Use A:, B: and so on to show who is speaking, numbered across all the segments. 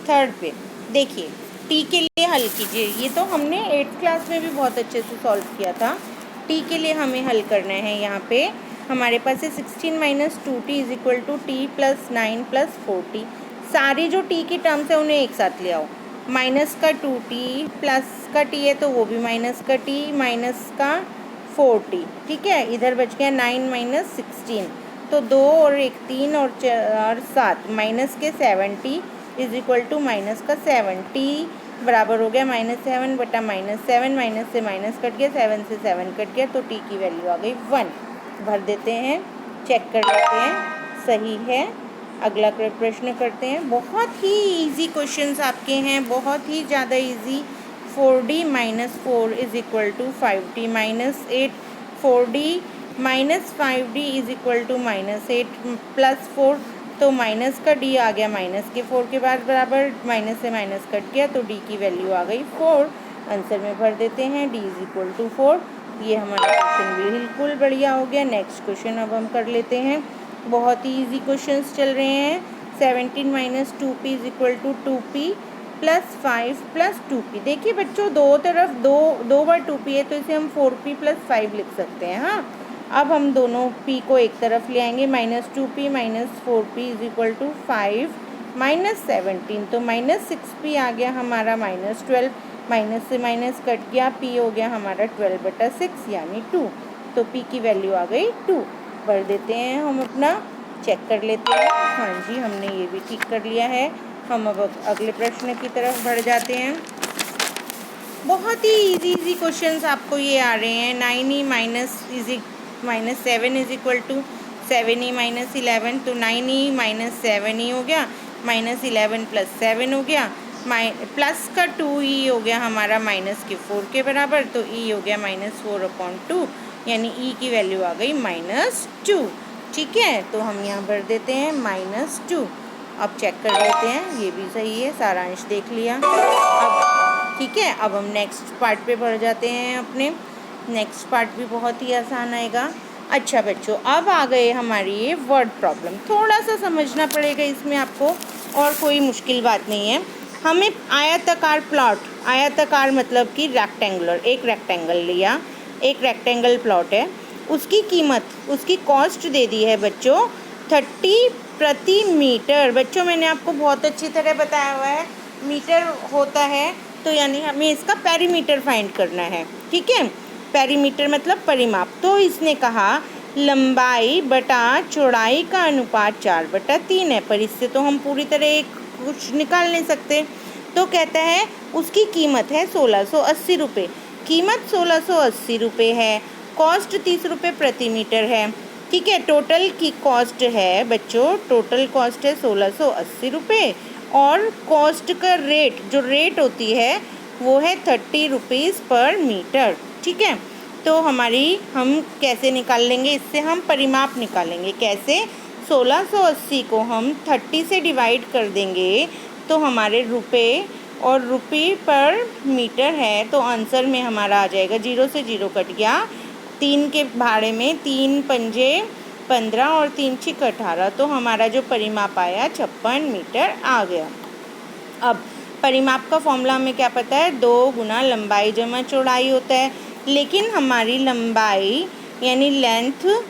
A: Third पे देखिए, T के लिए हल कीजिए। ये तो हमने 8th क्लास में भी बहुत अच्छे से सॉल्व किया था। टी के लिए हमें हल करना है। यहाँ पे हमारे पास है 16 - 2t is equal to t plus 9 plus 4t। सारी जो टी की टर्म्स है उन्हें एक साथ ले आओ। माइनस का 2t, प्लस का टी है तो वो भी माइनस का टी, माइनस का 4t। ठीक है, इधर बच गया 9 - 16, तो 2 और 1 3 और 7 माइनस के 7t is equal to minus का 7t बराबर हो गया -7 बटा -7। माइनस से माइनस कट गया, 7 से 7 कट गया, तो t की वैल्यू आ गई 1। भर देते हैं, चेक कर लेते हैं, सही है। अगला प्रश्न करते हैं। बहुत ही इजी क्वेश्चंस आपके हैं, बहुत ही ज़्यादा easy. 4d - 4 is equal to 5t - 8। 4d - 5d is equal to -8 plus 4, तो माइनस का d आ गया माइनस के 4 के बाद बराबर, माइनस से माइनस कट गया, तो d की वैल्यू आ गई 4। आंसर में भर देते हैं, d इज इक्वल टू 4। ये हमारा क्वेश्चन बिल्कुल बढ़िया हो गया। नेक्स्ट क्वेश्चन अब हम कर लेते हैं। बहुत ही इजी क्वेश्चंस चल रहे हैं। 17 - 2p is equal to 2p plus 5 plus 2p। देखिए बच्चों, दो तरफ दो बार 2p है, तो इसे हम 4p प्लस 5 लिख सकते हैं। हाँ, अब हम दोनों p को एक तरफ ले आएंगे। -2p - 4p is equal to 5 - 17, तो -6p आ गया हमारा -12। माइनस से माइनस कट गया, p हो गया हमारा 12/6 यानी 2, तो p की वैल्यू आ गई 2। भर देते हैं हम अपना, चेक कर लेते हैं। हाँ जी, हमने ये भी ठीक कर लिया है। हम अब अगले प्रश्न की तरफ बढ़ जाते हैं। बहुत ही इजी क्वेश्चंस आपको ये आ रहे हैं। 9e - 7 is equal to 7e - 11, तो 9e - 7e हो गया, -11 + 7 हो गया, प्लस का 2e हो गया हमारा -4 के बराबर, तो e हो गया -4/2, यानी e की वैल्यू आ गई -2। ठीक है, तो हम यहाँ भर देते हैं -2। अब चेक कर लेते हैं, ये भी सही है, सारांश देख लिया। अब ठीक है, अब हम नेक्स्ट पार्ट पे बढ़ जाते हैं अपने। नेक्स्ट पार्ट भी बहुत ही आसान आएगा। अच्छा बच्चों, अब आ गए हमारी ये वर्ड प्रॉब्लम। थोड़ा सा समझना पड़ेगा इसमें आपको, और कोई मुश्किल बात नहीं है। हमें आयताकार प्लॉट, आयताकार मतलब कि रेक्टेंगुलर, एक रेक्टेंगल लिया, एक रेक्टेंगल प्लॉट है, उसकी कीमत, उसकी कॉस्ट दे दी है बच्चों 30 प्रति मीटर। बच्चों मैंने आपको बहुत अच्छी तरह बताया हुआ है, मीटर होता है तो यानी हमें इसका पेरीमीटर फाइंड करना है। ठीक है, पेरीमीटर मतलब परिमाप। तो इसने कहा लंबाई बटा चौड़ाई का अनुपात 4/3 है, पर इससे तो हम पूरी तरह कुछ निकाल नहीं सकते। तो कहता है उसकी कीमत है 1680 रुपये। कीमत 1680 रुपये है, कॉस्ट 30 रुपये प्रति मीटर है। ठीक है, टोटल की कॉस्ट है बच्चों, टोटल कॉस्ट है 1680 रुपये, और कॉस्ट का रेट, जो रेट होती है वो है 30 रुपीज़ पर मीटर। ठीक है, तो हम कैसे निकाल लेंगे, इससे हम परिमाप निकालेंगे। कैसे, 1680 को हम 30 से डिवाइड कर देंगे तो हमारे रुपये, और रुपये पर मीटर है, तो आंसर में हमारा आ जाएगा, 0 से 0 कट गया, 3 के भाड़े में 3 पंजे 15 और 3 छिक 18, तो हमारा जो परिमाप आया 56 मीटर आ गया। अब परिमाप का फॉर्मूला हमें क्या पता है, 2 गुना लंबाई जमा चौड़ाई होता है, लेकिन हमारी लंबाई यानी लेंथ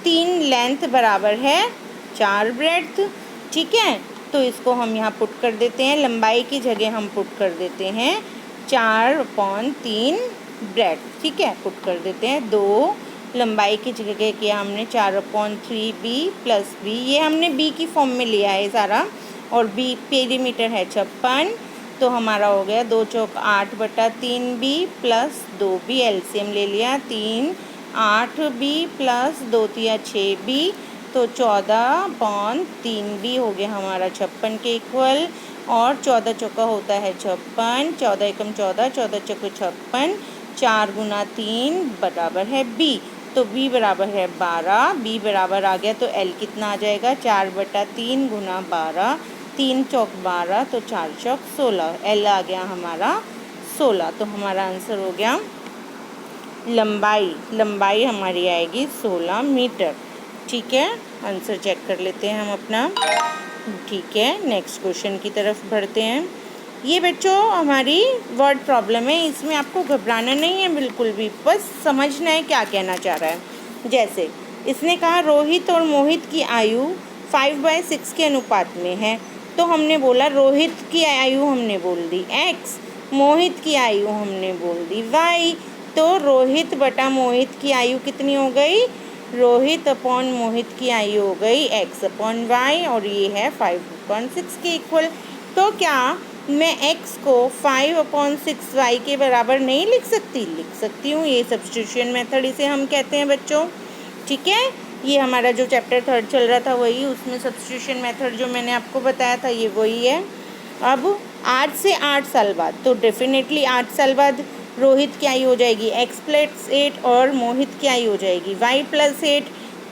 A: 3 लेंथ बराबर है 4 ब्रेड्थ। ठीक है, तो इसको हम यहाँ पुट कर देते हैं, लंबाई की जगह हम पुट कर देते हैं 4/3 ब्रेड्थ। ठीक है, पुट कर देते हैं, 2 लंबाई की जगह किया हमने 4/3b प्लस b, ये हमने b की फॉर्म में लिया है सारा, और b पेरीमीटर है 56, तो हमारा हो गया 2 चौक 8/3b प्लस 2b, एलसीएम ले लिया, 3 8b प्लस 2 तिया 6b, तो 14/3b हो गया हमारा 56 के इक्वल, और 14 चौका होता है 56, 14 एकम 14, 14 चौके 56, 4 गुना 3 बराबर है b, तो b बराबर है 12, b बराबर आ गया, तो l कितना आ जाएगा, 4/3 गुना 12, 3 चौक 12, तो 4 चौक 16, l आ गया हमारा 16, तो हमारा आंसर हो गया लंबाई हमारी आएगी 16 मीटर। ठीक है, आंसर चेक कर लेते हैं हम अपना। ठीक है, नेक्स्ट क्वेश्चन की तरफ बढ़ते हैं। ये बच्चों हमारी वर्ड प्रॉब्लम है, इसमें आपको घबराना नहीं है बिल्कुल भी, बस समझना है क्या कहना चाह रहा है। जैसे इसने कहा रोहित और मोहित की आयु 5/6 के अनुपात में है, तो हमने बोला रोहित की आयु हमने बोल दी x, मोहित की आयु हमने बोल दी y। तो रोहित बटा मोहित की आयु कितनी हो गई, रोहित अपॉन मोहित की आयु हो गई x/y, और ये है 5/6 के इक्वल। तो क्या मैं x को 5/6y के बराबर नहीं लिख सकती? लिख सकती हूँ, ये सब्स्टिट्यूशन मेथड इसे हम कहते हैं बच्चों। ठीक है, ये हमारा जो चैप्टर 3 चल रहा था वही, उसमें सब्स्टिट्यूशन मेथड जो मैंने आपको बताया था ये वही है। अब 8 से 8 साल बाद, तो डेफिनेटली 8 साल बाद रोहित की आयु हो जाएगी x+8 और मोहित की आयु हो जाएगी y+8।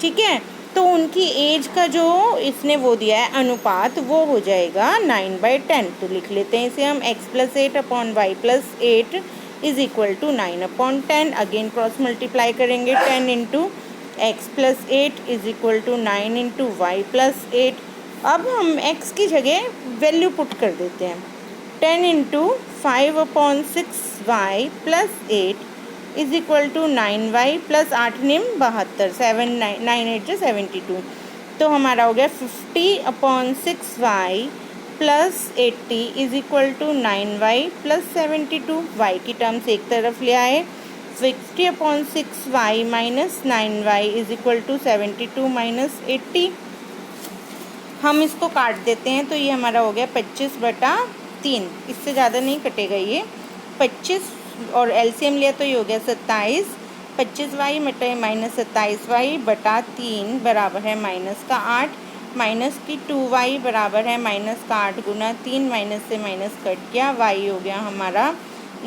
A: ठीक है, तो उनकी एज का जो इसने वो दिया है अनुपात, वो हो जाएगा 9/10। तो लिख लेते हैं इसे हम x+8 upon y+8 is equal to 9/10। Again cross multiply करेंगे, 10 into x+8 is equal to 9 into y+8। अब हम x की जगह वैल्यू पुट कर देते हैं, 10 into 5/6y+8 is equal to 9y plus 8 निम 72, 7 9 8 72। तो हमारा हो गया 50/6y plus 80 is equal to 9y plus 72। y की टर्म्स एक तरफ ले आए, 60/6y minus 9y is equal to 72 minus 80। हम इसको काट देते हैं, तो ये हमारा हो गया 25/3, इससे ज़्यादा नहीं कटेगा ये 25, और एलसीएम लिया तो ये हो गया 27। 25y मटे माइनस 27y बटा 3 बराबर है माइनस का 8, माइनस की 2y बराबर है माइनस का 8 गुना 3, माइनस से माइनस कट गया, y हो गया हमारा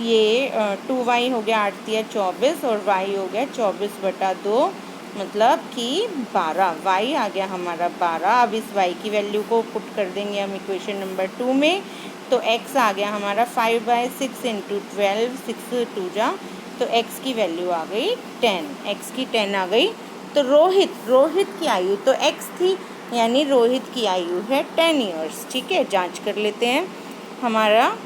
A: ये 2y हो गया 8 × 24 और y हो गया 24/2, मतलब कि 12। y आ गया हमारा 12। अब इस y की वैल्यू को पुट कर देंगे हम इक्वेशन नंबर 2 में, तो x आ गया हमारा 5/6 इंटू 12, 6 2 जा, तो x की वैल्यू आ गई 10, x की 10 आ गई। तो रोहित की आयु तो x थी, यानी रोहित की आयु है 10 ईयर्स। ठीक है, जांच कर लेते हैं, हमारा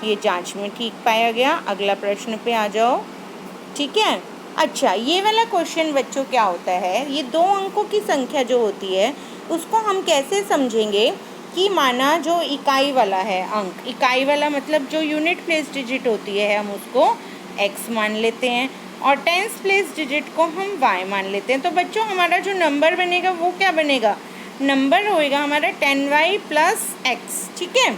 A: ये जांच में ठीक पाया गया। अगला प्रश्न पे आ जाओ। ठीक है, अच्छा ये वाला क्वेश्चन बच्चों क्या होता है, ये 2 अंकों की संख्या जो होती है उसको हम कैसे समझेंगे कि माना जो इकाई वाला है अंक, इकाई वाला मतलब जो यूनिट प्लेस डिजिट होती है हम उसको x मान लेते हैं, और टेंस प्लेस डिजिट को हम y मान लेते हैं। तो बच्चों हमारा जो नंबर बनेगा वो क्या बनेगा, नंबर होएगा हमारा 10y प्लस x। ठीक है,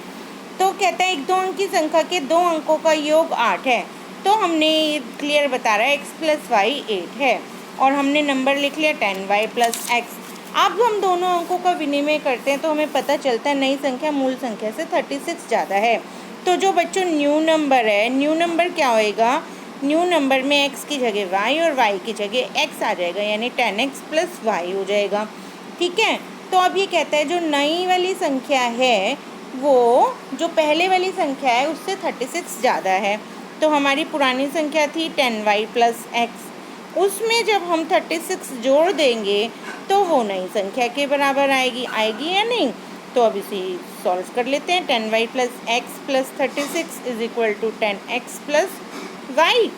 A: तो कहता है एक 2 अंक की संख्या के 2 अंकों का योग 8 है, तो हमने क्लियर बता रहा है x+y 8 है, और हमने नंबर लिख लिया 10y प्लस x। अब हम दोनों अंकों का विनिमय करते हैं तो हमें पता चलता है नई संख्या मूल संख्या से 36 ज़्यादा है। तो जो बच्चों न्यू नंबर है, न्यू नंबर क्या होएगा, न्यू नंबर में x की जगह y और y की जगह x आ जाएगा, यानी 10x प्लस y हो जाएगा। ठीक है, तो अब ये कहता है जो नई वाली संख्या है वो जो पहले वाली संख्या है उससे 36 ज़्यादा है। तो हमारी पुरानी संख्या थी 10y प्लस x, उसमें जब हम 36 जोड़ देंगे तो वो नई संख्या के बराबर आएगी या नहीं। तो अब इसे सॉल्व कर लेते हैं, 10y plus x plus 36 is equal to 10x plus y।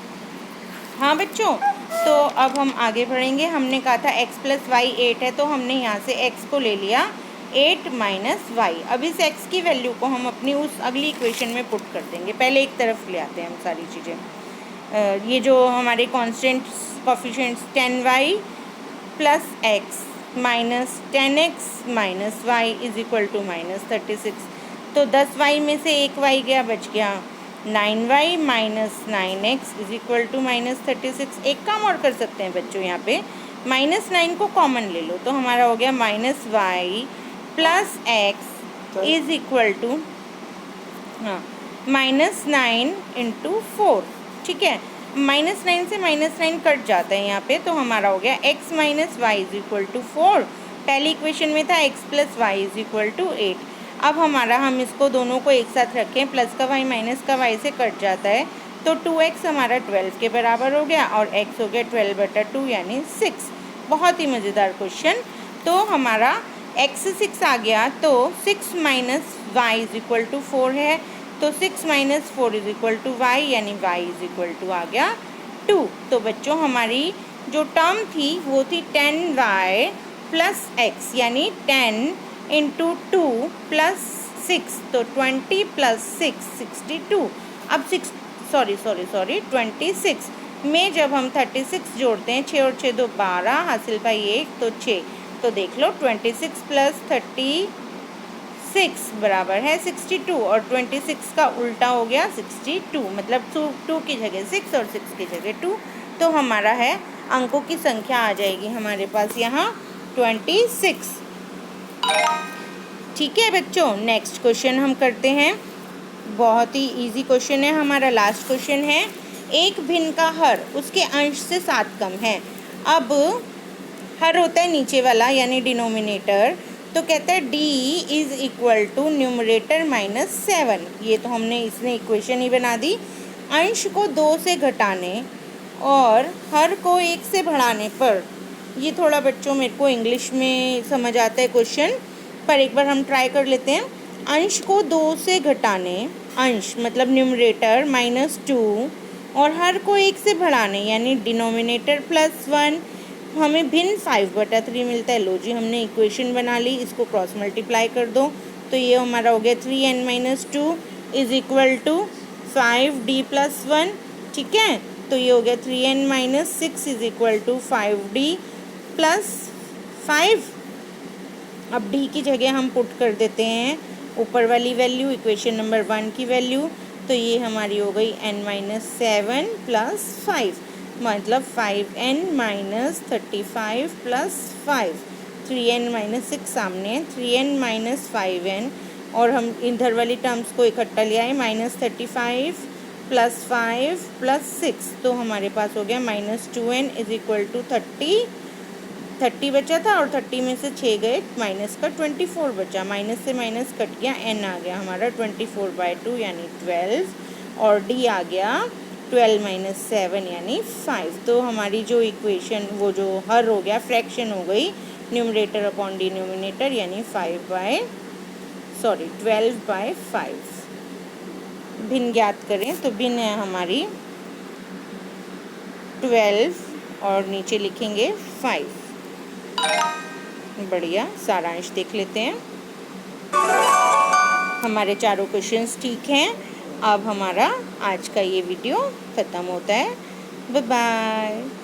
A: हाँ बच्चों, तो अब हम आगे बढ़ेंगे। हमने कहा था x प्लस y 8 है, तो हमने यहाँ से x को ले लिया 8 माइनस y। अब इस x की वैल्यू को हम अपनी उस अगली इक्वेशन में पुट कर देंगे। पहले एक तरफ ले आते हैं हम सारी चीज़ें। ये जो हमारे constant coefficients 10y plus x minus 10x minus y is equal to minus 36। तो 10y में से एक y गया, बच गया 9y minus 9x is equal to minus 36। एक काम और कर सकते हैं बच्चों, यहाँ पे -9 को कॉमन ले लो, तो हमारा हो गया minus y plus x is equal to -9 into 4। ठीक है, -9 से -9 कट जाता है यहाँ पे, तो हमारा हो गया x minus y is equal to 4। पहली इक्वेशन में था x plus y is equal to 8। अब हमारा हम इसको दोनों को एक साथ रखें, प्लस का y माइनस का y से कट जाता है, तो 2x हमारा 12 के बराबर हो गया और x हो गया 12/2 यानी 6। बहुत ही मज़ेदार क्वेश्चन। तो हमारा x 6 आ गया तो 6 minus y is equal to 4 है, तो 6 minus 4 is equal to y, यानी वाई इज इक्वल टू आ गया 2। तो बच्चों हमारी जो टर्म थी वो थी 10y प्लस एक्स, यानी 10 इंटू 2 प्लस 6, तो 20 प्लस 6 62। अब 26 में जब हम 36 जोड़ते हैं, 6 और 6 2 12, हासिल भाई 1 तो 6, तो देख लो 26 प्लस 36 बराबर है 62, और 26 का उल्टा हो गया 62, मतलब 2 की जगह 6 और 6 की जगह 2, तो हमारा है अंकों की संख्या आ जाएगी हमारे पास यहाँ 26। ठीक है बच्चों, नेक्स्ट क्वेश्चन हम करते हैं। बहुत ही इजी क्वेश्चन है हमारा, लास्ट क्वेश्चन है। एक भिन्न का हर उसके अंश से 7 कम है। अब हर होता है नीचे वाला यानी डिनोमिनेटर, तो कहता है d is equal to numerator minus 7। ये तो हमने इसने इक्वेशन ही बना दी। अंश को 2 से घटाने और हर को 1 से बढ़ाने पर, ये थोड़ा बच्चों मेरे को इंग्लिश में समझ आता है क्वेश्चन, पर एक बार हम ट्राई कर लेते हैं। अंश को 2 से घटाने, अंश मतलब न्यूमरेटर -2, और हर को 1 से बढ़ाने यानी डिनोमिनेटर +1, हमें भिन्न 5/3 मिलता है। लो जी, हमने इक्वेशन बना ली, इसको क्रॉस मल्टीप्लाई कर दो, तो ये हमारा हो गया 3n-2 is equal to 5d + 1। ठीक है, तो ये हो गया 3n-6 is equal to 5d + 5। अब d की जगह हम पुट कर देते हैं ऊपर वाली वैल्यू, इक्वेशन नंबर 1 की वैल्यू, तो ये हमारी हो गई n-7 + 5, मतलब 5n-35 + 5, 3n-6 सामने, 3n-5n, और हम इधर वाली टर्म्स को इकट्ठा ले आए, -35 + 5 + 6, तो हमारे पास हो गया -2n इज इक्वल टू 30 बचा था, और 30 में से 6 गए, माइनस का 24 बचा, माइनस से माइनस कट गया, n आ गया हमारा 24/2 यानी 12, और d आ गया 12 - 7 यानी 5। तो हमारी जो इक्वेशन, वो जो हर हो गया फ्रैक्शन हो गई न्यूमरेटर अपॉन डिनोमिनेटर, यानी 12/5। भिन्न ज्ञात करें, तो भिन्न है हमारी 12 और नीचे लिखेंगे 5। बढ़िया, सारांश देख लेते हैं। हमारे चारों क्वेश्चंस ठीक हैं। अब हमारा आज का ये वीडियो ख़त्म होता है। Bye bye.